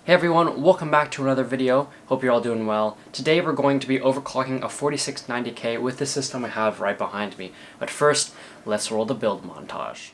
Hey everyone, welcome back to another video. Hope you're all doing well. Today we're going to be overclocking a 4690K with the system I have right behind me. But first, let's roll the build montage.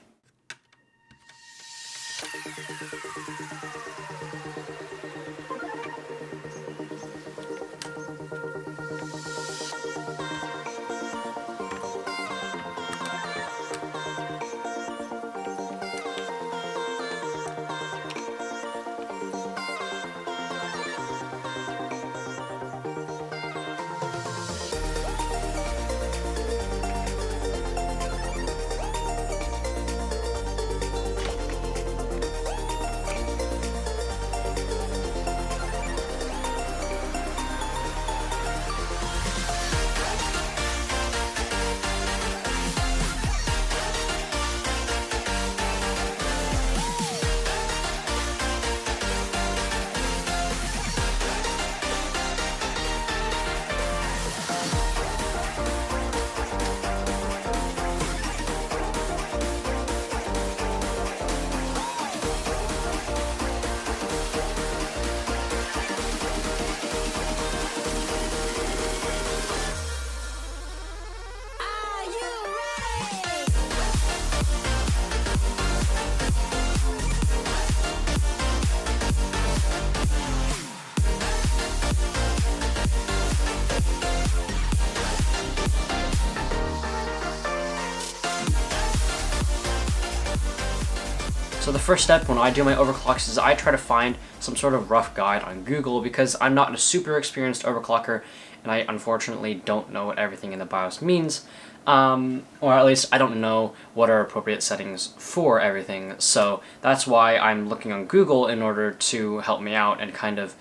So the first step when I do my overclocks is I try to find some sort of rough guide on Google because I'm not a super experienced overclocker and I unfortunately don't know what everything in the BIOS means. Or at least I don't know what are appropriate settings for everything. So that's why I'm looking on Google in order to help me out and kind of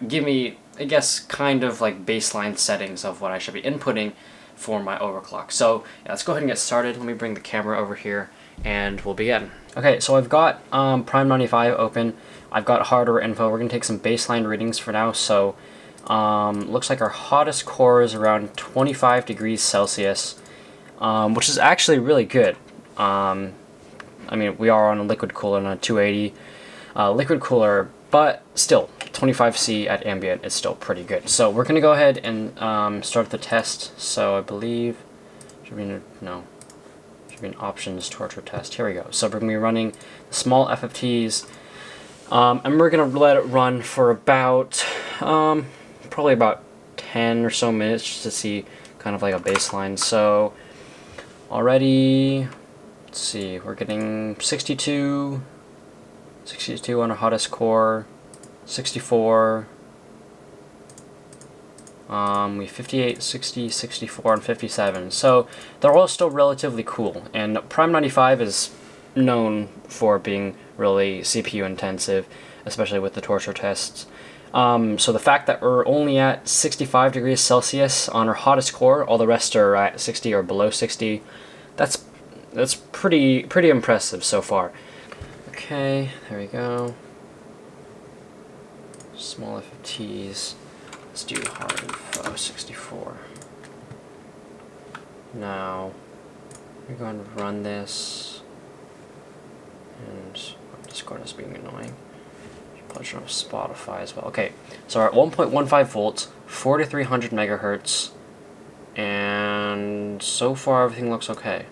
give me, I guess, kind of like baseline settings of what I should be inputting for my overclock. So yeah, let's go ahead and get started. Let me bring the camera over here and we'll begin. Okay, so I've got Prime 95 open. I've got hardware info. We're going to take some baseline readings for now. So looks like our hottest core is around 25 degrees Celsius, which is actually really good. I mean, we are on a liquid cooler on a 280 liquid cooler, but still, 25C at ambient is still pretty good. So we're going to go ahead and start the test. So I believe, should be an options torture test. Here we go. So we're going to be running small FFTs, and we're going to let it run for about, probably about 10 or so minutes just to see kind of like a baseline. So already, let's see, we're getting 62 on our hottest core, 64, we 58, 60, 64, and 57. So they're all still relatively cool. And Prime 95 is known for being really CPU intensive, especially with the torture tests. So the fact that we're only at 65 degrees Celsius on our hottest core, all the rest are at 60 or below 60, that's pretty impressive so far. Okay, there we go. Small FFTs. Let's do hard info 64. Now, we're going to run this, and Discord is being annoying. Probably should have Spotify as well. Okay, so we're at 1.15 volts, 4300 megahertz, and so far everything looks okay.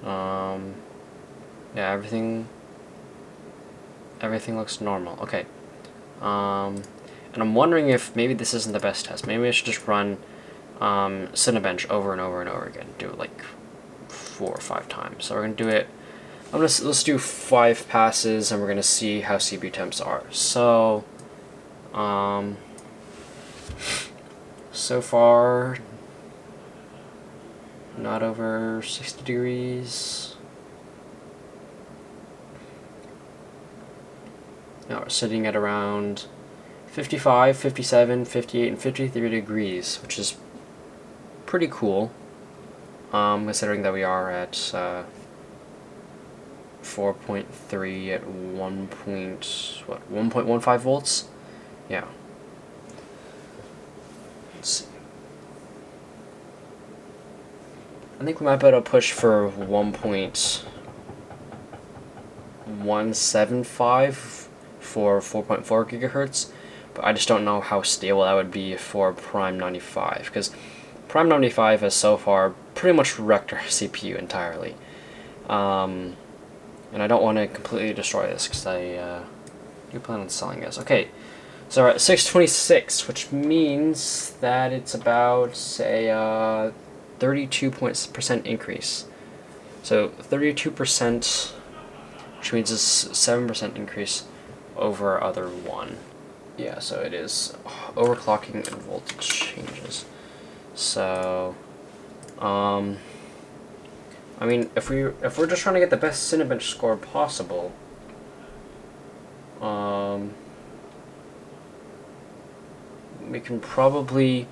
Yeah, everything looks normal. Okay. And I'm wondering if maybe this isn't the best test. Maybe I should just run Cinebench over and over and over again. Do it like 4 or 5 times. So we're going to do it. Let's do 5 passes and we're going to see how CPU temps are. So, so far, not over 60 degrees. Now we're sitting at around 55, 57, 58, and 53 degrees, which is pretty cool, considering that we are at 4.3 at 1.15 volts? Yeah. Let's see. I think we might be able to push for 1.175 for 4.4 gigahertz, but I just don't know how stable that would be for Prime 95, because Prime 95 has so far pretty much wrecked our CPU entirely. And I don't want to completely destroy this, because I do plan on selling this. Okay, so we're at 626, which means that it's about, say, 32% increase. So 32%, which means it's 7% increase over other one. Yeah, so it is overclocking and voltage changes. So, I mean, if we're just trying to get the best Cinebench score possible, we can probably,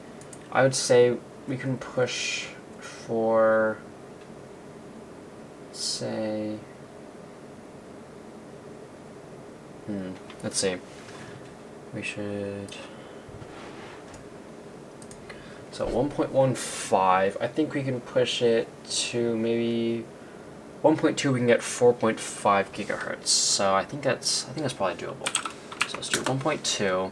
I would say, we can push for, say, let's see, we should, so 1.15, I think we can push it to maybe 1.2, we can get 4.5 gigahertz, so I think that's probably doable. So let's do 1.2,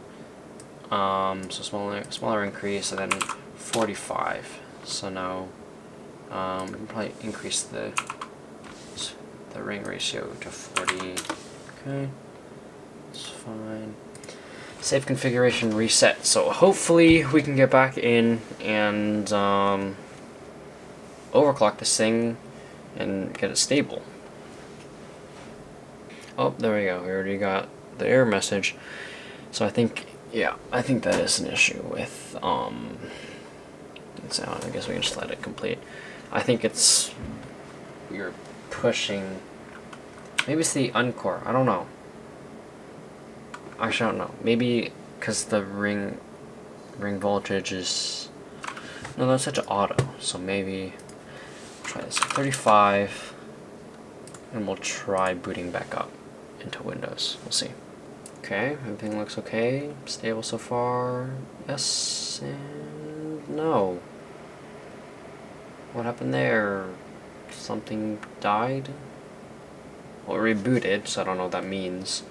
so smaller increase, and then 45, so now we can probably increase the ring ratio to 40, okay, that's fine. Save configuration reset, so hopefully we can get back in and overclock this thing and get it stable. Oh, there we go, we already got the error message, so I think that is an issue with, I guess we can just let it complete. I think it's, you're pushing, maybe it's the uncore, I don't know. Actually, I don't know. Maybe because the ring voltage is, no, that's such an auto. So maybe try this 35, and we'll try booting back up into Windows. We'll see. Okay, everything looks okay. Stable so far. Yes and no. What happened there? Something died? Well, it rebooted, so I don't know what that means.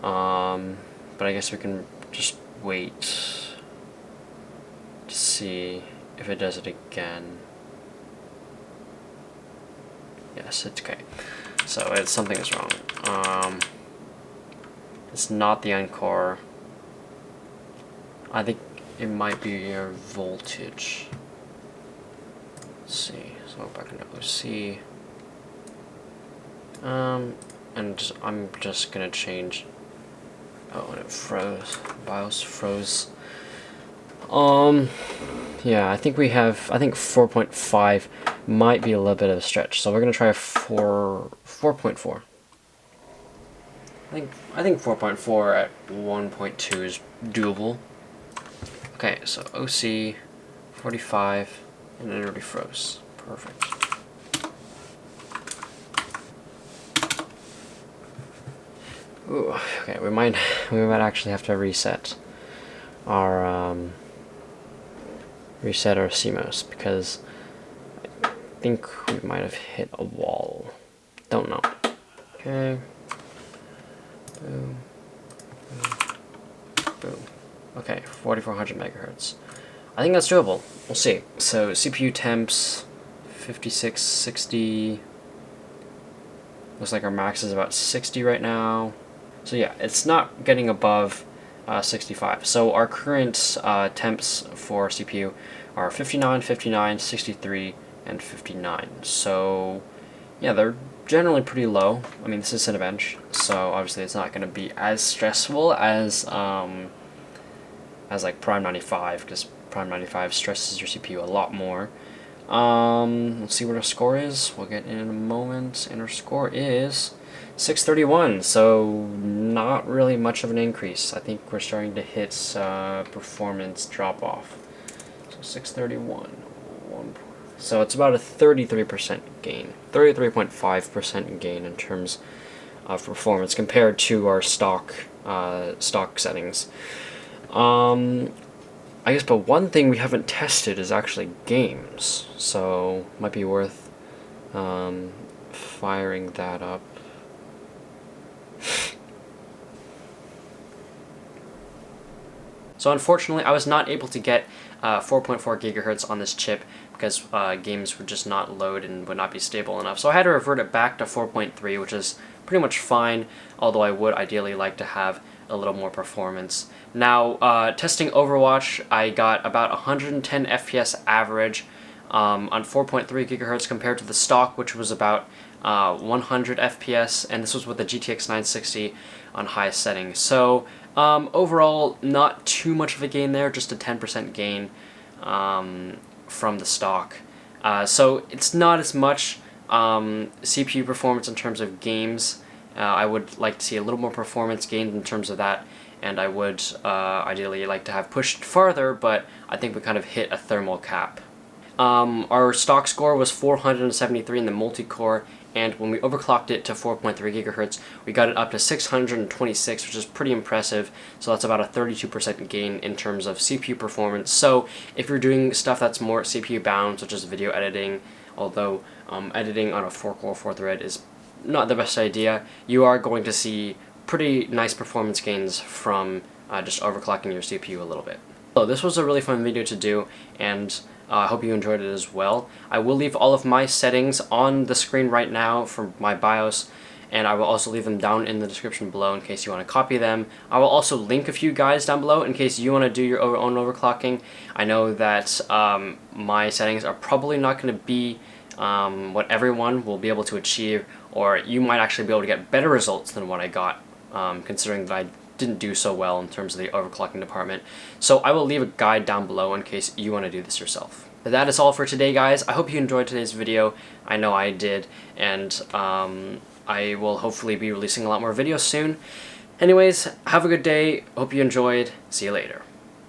But I guess we can just wait to see if it does it again. Yes, it's okay. So something is wrong. It's not the encore. I think it might be your voltage. Let's see. So back into OC. And I'm just gonna change. Oh, and it froze. BIOS froze. Yeah, I think 4.5 might be a little bit of a stretch. So we're gonna try 4.4. I think 4.4 at 1.2 is doable. Okay, so OC 45, and it already froze. Perfect. Ooh, okay, we might actually have to reset our CMOS, because I think we might have hit a wall. Don't know. Okay. Boom. Boom. Boom. Okay, 4400 megahertz. I think that's doable. We'll see. So CPU temps 56, 60. Looks like our max is about 60 right now. So yeah, it's not getting above 65. So our current temps for CPU are 59, 59, 63, and 59. So yeah, they're generally pretty low. I mean, this is Cinebench, so obviously it's not going to be as stressful as like Prime 95, because Prime 95 stresses your CPU a lot more. Let's see what our score is. We'll get in a moment, and our score is 631, so not really much of an increase. I think we're starting to hit performance drop-off. So 631, so it's about a 33% gain, 33.5% gain in terms of performance compared to our stock settings. I guess, but one thing we haven't tested is actually games, so might be worth firing that up. So unfortunately, I was not able to get 4.4 gigahertz on this chip because games would just not load and would not be stable enough. So I had to revert it back to 4.3, which is pretty much fine, although I would ideally like to have a little more performance. Now, testing Overwatch, I got about 110 FPS average on 4.3 gigahertz compared to the stock, which was about 100 FPS, and this was with the GTX 960 on highest settings. So overall, not too much of a gain there, just a 10% gain from the stock. So it's not as much CPU performance in terms of games. I would like to see a little more performance gained in terms of that, and I would ideally like to have pushed farther, but I think we kind of hit a thermal cap. Our stock score was 473 in the multi-core, and when we overclocked it to 4.3 gigahertz, we got it up to 626, which is pretty impressive. So that's about a 32% gain in terms of CPU performance. So if you're doing stuff that's more CPU bound, such as video editing, although editing on a 4-core 4-thread is not the best idea, you are going to see pretty nice performance gains from just overclocking your CPU a little bit. So this was a really fun video to do, and I hope you enjoyed it as well. I will leave all of my settings on the screen right now for my BIOS, and I will also leave them down in the description below in case you want to copy them. I will also link a few guides down below in case you want to do your own overclocking. I know that my settings are probably not going to be what everyone will be able to achieve, or you might actually be able to get better results than what I got, considering that I didn't do so well in terms of the overclocking department. So I will leave a guide down below in case you want to do this yourself. But that is all for today, guys. I hope you enjoyed today's video. I know I did, and I will hopefully be releasing a lot more videos soon. Anyways, have a good day. Hope you enjoyed. See you later.